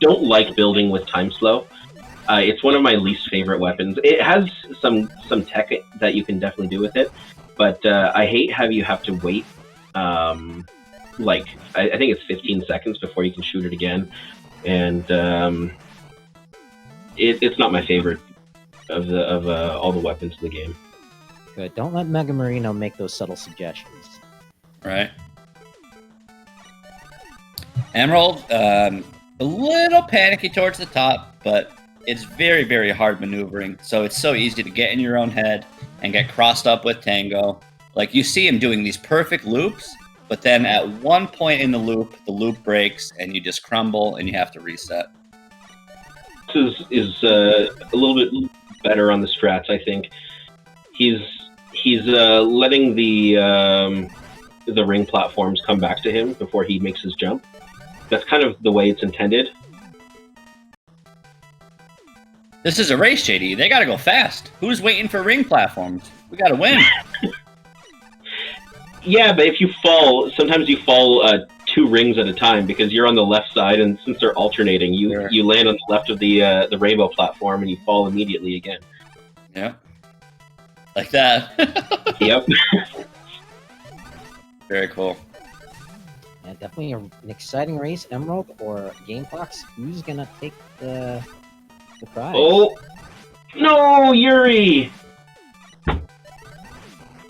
don't like building with time slow. It's one of my least favorite weapons. It has some tech that you can definitely do with it, but I hate how you have to wait. I think it's 15 seconds before you can shoot it again, and it's not my favorite of all the weapons in the game. Good. Don't let Mega Marino make those subtle suggestions. Right. Emerald, a little panicky towards the top, but it's very, very hard maneuvering. So it's so easy to get in your own head and get crossed up with Tango. Like, you see him doing these perfect loops, but then at one point in the loop breaks and you just crumble and you have to reset. This is a little bit better on the strats, I think. He's letting the ring platforms come back to him before he makes his jump. That's kind of the way it's intended. This is a race, JD. They gotta go fast. Who's waiting for ring platforms? We gotta win. Yeah, but if you fall, sometimes you fall 2 rings at a time because you're on the left side, and since they're alternating, you land on the left of the rainbow platform and you fall immediately again. Yeah. Like that. Yep. Very cool. Yeah, definitely an exciting race, Emerald or GameFox. Who's gonna take the Surprise. Oh no, Yuri!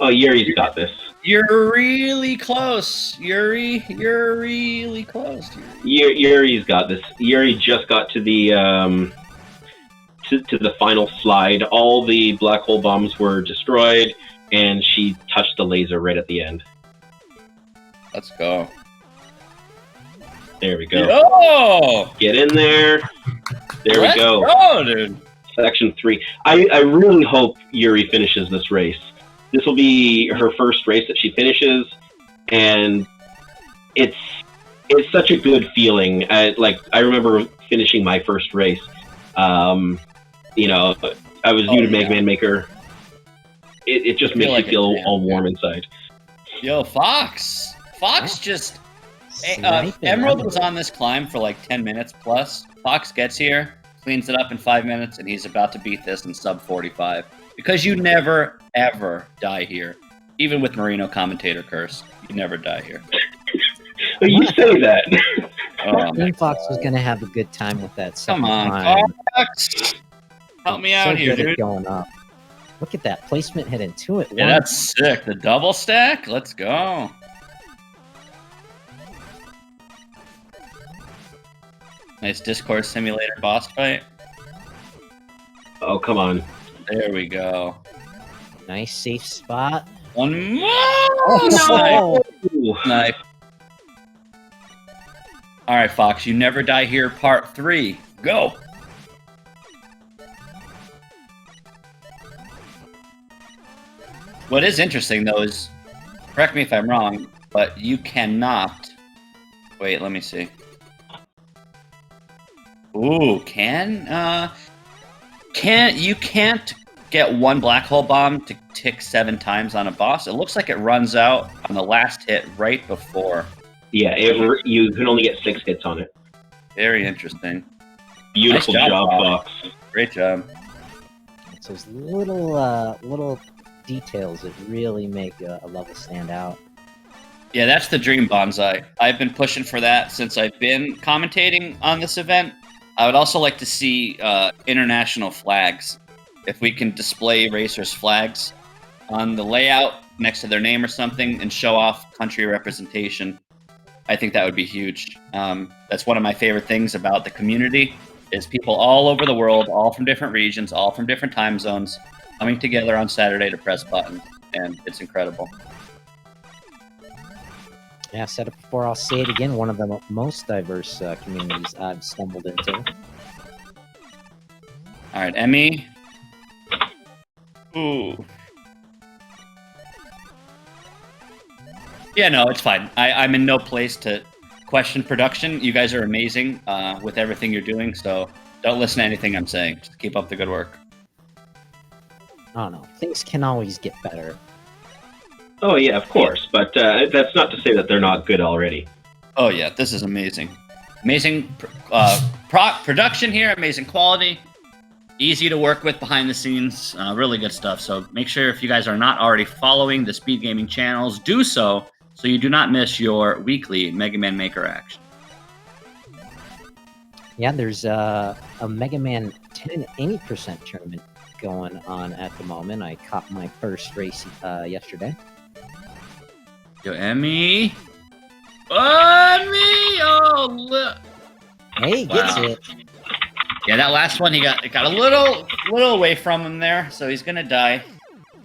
Oh, Yuri's got this. You're really close, Yuri. You're really close, Yuri. Yuri's got this. Yuri just got to the to the final slide. All the black hole bombs were destroyed, and she touched the laser right at the end. Let's go. There we go. Oh! Get in there. There we go. Let's go, dude. Section 3. I really hope Yuri finishes this race. This will be her first race that she finishes, and it's such a good feeling. I remember finishing my first race. You know, I was new to Megaman Maker. It just makes you feel all warm inside. Yo, Fox just Emerald was on this climb for like 10 minutes plus. Fox gets here, cleans it up in 5 minutes, and he's about to beat this in sub 45. Because you never, ever die here. Even with Marino commentator curse, you never die here. But you say that. GameFox was going to have a good time with that second Come on, climb. Fox. Help me out here, Good at dude. going up. Look at that placement hit into it. Yeah, that's sick. The double stack? Let's go. Nice Discord simulator boss fight. Oh, come on. There we go. Nice safe spot. One more! Oh, Ooh. Nice. Alright, Fox, you never die here, part 3. Go! What is interesting, though, is, correct me if I'm wrong, but you cannot... Wait, let me see. Ooh, you can't get one black hole bomb to tick 7 times on a boss. It looks like it runs out on the last hit right before. Yeah, you can only get 6 hits on it. Very interesting. Beautiful Nice job, job, Fox. Great job. It's those little details that really make a level stand out. Yeah, that's the dream bonsai. I've been pushing for that since I've been commentating on this event. I would also like to see international flags. If we can display racers' flags on the layout next to their name or something and show off country representation, I think that would be huge. That's one of my favorite things about the community is people all over the world, all from different regions, all from different time zones, coming together on Saturday to press buttons, and it's incredible. Yeah, I said it before, I'll say it again, one of the most diverse communities I've stumbled into. All right, Emmy. Ooh. Yeah, no, it's fine. I'm in no place to question production. You guys are amazing with everything you're doing, so don't listen to anything I'm saying. Just keep up the good work. Oh no, things can always get better. Oh, yeah, of course. But that's not to say that they're not good already. Oh, yeah, this is amazing. Amazing production here, amazing quality. Easy to work with behind the scenes. Really good stuff. So make sure if you guys are not already following the Speed Gaming channels, do so you do not miss your weekly Megaman Maker action. Yeah, there's a Megaman 10% tournament going on at the moment. I caught my first race yesterday. Yo, Emmy. Emmy! Oh, look. Hey, gets it. Yeah, that last one, it got a little away from him there, so he's gonna die.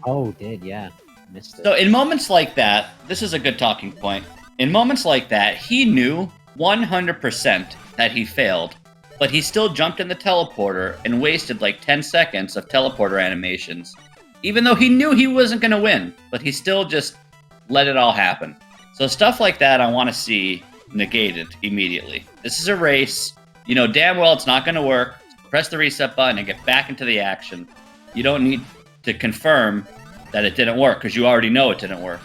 Oh, did, yeah. Missed it. So in moments like that, this is a good talking point. In moments like that, he knew 100% that he failed, but he still jumped in the teleporter and wasted like 10 seconds of teleporter animations, even though he knew he wasn't gonna win, but he still just let it all happen. So stuff like that I want to see negated immediately. This is a race. You know damn well it's not going to work. Press the reset button and get back into the action. You don't need to confirm that it didn't work because you already know it didn't work.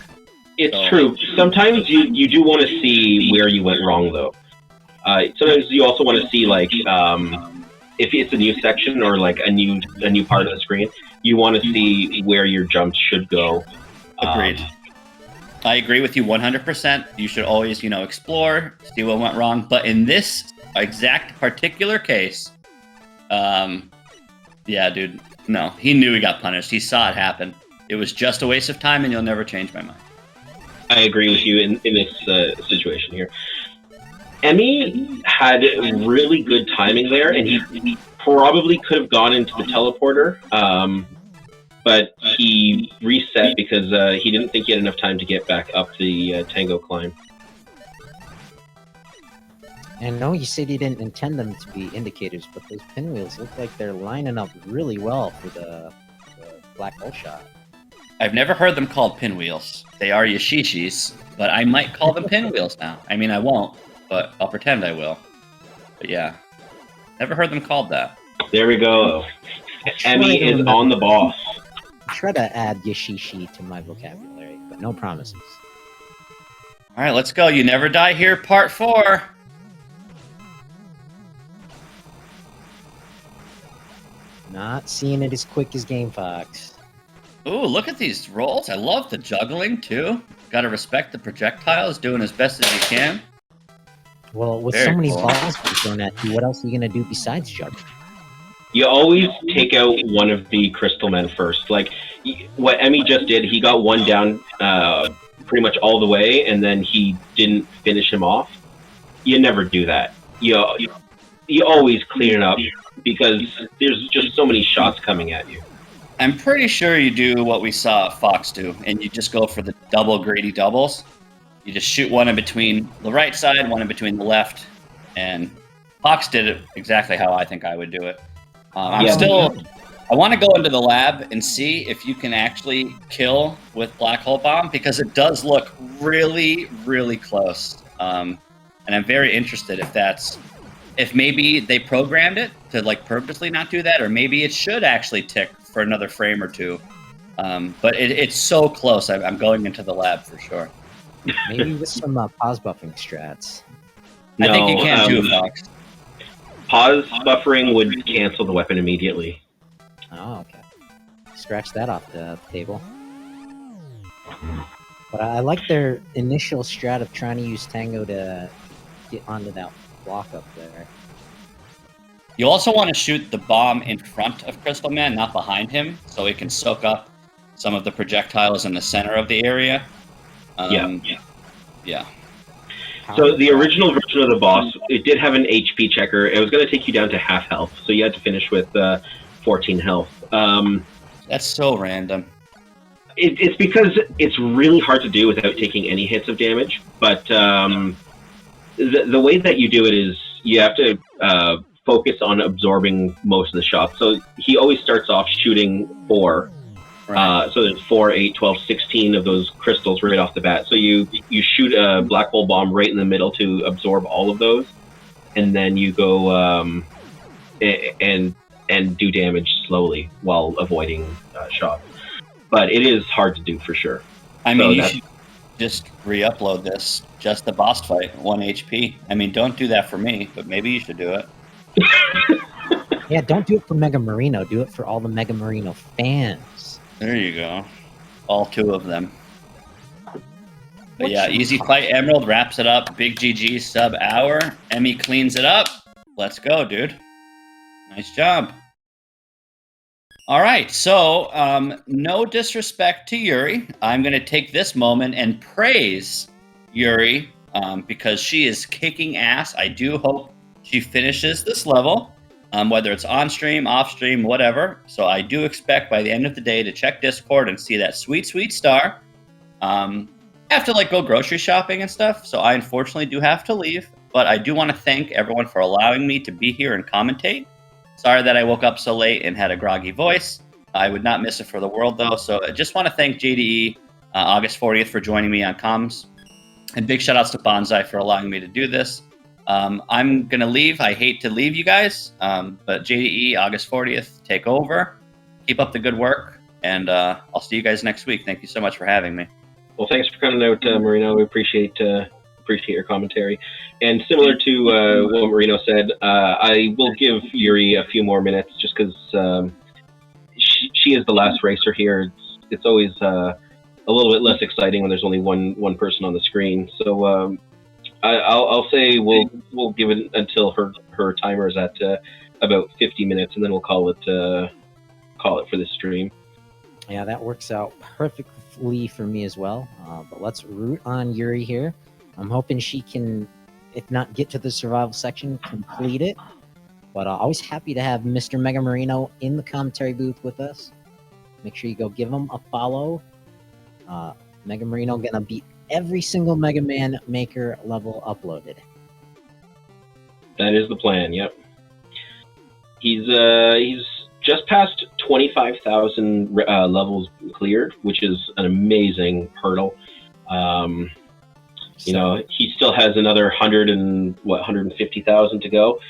It's true. Sometimes you do want to see where you went wrong, though. Sometimes you also want to see, like, if it's a new section or, like, a new part of the screen, you want to see where your jumps should go. Agreed. I agree with you 100%. You should always, explore, see what went wrong. But in this exact particular case, Yeah, dude. No, he knew he got punished. He saw it happen. It was just a waste of time, and you'll never change my mind. I agree with you in this situation here. Emmy had really good timing there, and he probably could have gone into the teleporter, but he reset because he didn't think he had enough time to get back up the Tango climb. And no, you said you didn't intend them to be indicators, but those pinwheels look like they're lining up really well for the black hole shot. I've never heard them called pinwheels. They are yashishis, but I might call them pinwheels now. I mean, I won't, but I'll pretend I will. But yeah, never heard them called that. There we go. Emmy is on the boss. I try to add yashishi to my vocabulary, but no promises. All right, let's go. You Never Die Here, Part 4. Not seeing it as quick as GameFox. Ooh, look at these rolls. I love the juggling, too. Gotta respect the projectiles, doing as best as you can. Well, with Very so many cool. balls being thrown at you, what else are you going to do besides juggle? You always take out one of the crystal men first. Like what Emmy just did, he got one down pretty much all the way, and then he didn't finish him off. You never do that. You always clean it up because there's just so many shots coming at you. I'm pretty sure you do what we saw Fox do, and you just go for the double greedy doubles. You just shoot one in between the right side, one in between the left, and Fox did it exactly how I think I would do it. I want to go into the lab and see if you can actually kill with Black Hole Bomb, because it does look really, really close. And I'm very interested if maybe they programmed it to like purposely not do that, or maybe it should actually tick for another frame or two. But it's so close. I'm going into the lab for sure. Maybe with some pause buffing strats. I think you can too, Fox. Pause buffering would cancel the weapon immediately. Oh, okay. Scratch that off the table. But I like their initial strat of trying to use Tango to get onto that block up there. You also want to shoot the bomb in front of Crystal Man, not behind him, so it can soak up some of the projectiles in the center of the area. Yeah. So the original version of the boss, it did have an HP checker. It was going to take you down to half health, so you had to finish with 14 health. That's so random. It's because it's really hard to do without taking any hits of damage, but the way that you do it is you have to focus on absorbing most of the shots. So he always starts off shooting 4. Right. So there's 4, 8, 12, 16 of those crystals right off the bat. So you shoot a black hole bomb right in the middle to absorb all of those, and then you go and do damage slowly while avoiding shots. But it is hard to do for sure. I mean, you should just re-upload this, just the boss fight, 1 HP. I mean, don't do that for me, but maybe you should do it. Yeah, don't do it for Mega Marino. Do it for all the Mega Marino fans. There you go. All 2 of them. But yeah, Easy Fight Emerald wraps it up. Big GG sub hour. Emmy cleans it up. Let's go, dude. Nice job. All right, so no disrespect to Yuri. I'm going to take this moment and praise Yuri because she is kicking ass. I do hope she finishes this level, whether it's on stream, off stream, whatever. So I do expect by the end of the day to check Discord and see that sweet, sweet star. I have to go grocery shopping and stuff, so I unfortunately do have to leave. But I do want to thank everyone for allowing me to be here and commentate. Sorry that I woke up so late and had a groggy voice. I would not miss it for the world, though. So I just want to thank JDE August 40th for joining me on comms. And big shout outs to Bonsai for allowing me to do this. I'm going to leave. I hate to leave you guys, but JDE August 40th, take over. Keep up the good work, and I'll see you guys next week. Thank you so much for having me. Well, thanks for coming out, Marino. We appreciate your commentary. And similar to what Marino said, I will give Yuri a few more minutes just because she is the last racer here. It's always a little bit less exciting when there's only one person on the screen. So I'll say we'll give it until her timer is at about 50 minutes, and then we'll call it for this stream. Yeah, that works out perfectly for me as well. But let's root on Yuri here. I'm hoping she can, if not get to the survival section, complete it. But always happy to have Mr. Mega Marino in the commentary booth with us. Make sure you go give him a follow. Mega Marino gonna beat every single Mega Man Maker level uploaded. That is the plan. Yep. He's just past 25,000 levels cleared, which is an amazing hurdle. You know, he still has another 150,000 to go,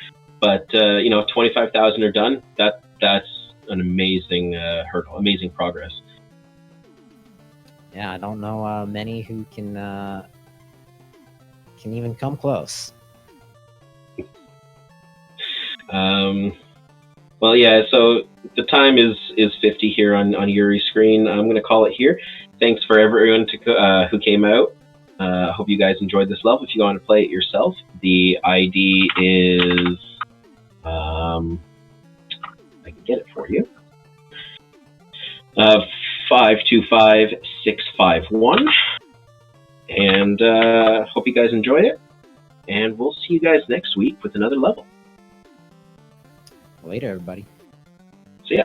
but you know, 25,000 are done. That's an amazing hurdle, amazing progress. Yeah, I don't know many who can even come close. Well, yeah. So the time is 50 here on Yuri's screen. I'm going to call it here. Thanks for everyone who came out. Hope you guys enjoyed this level. If you want to play it yourself, the ID is I can get it for you. 525651, and hope you guys enjoyed it. And we'll see you guys next week with another level. Later, everybody. See ya.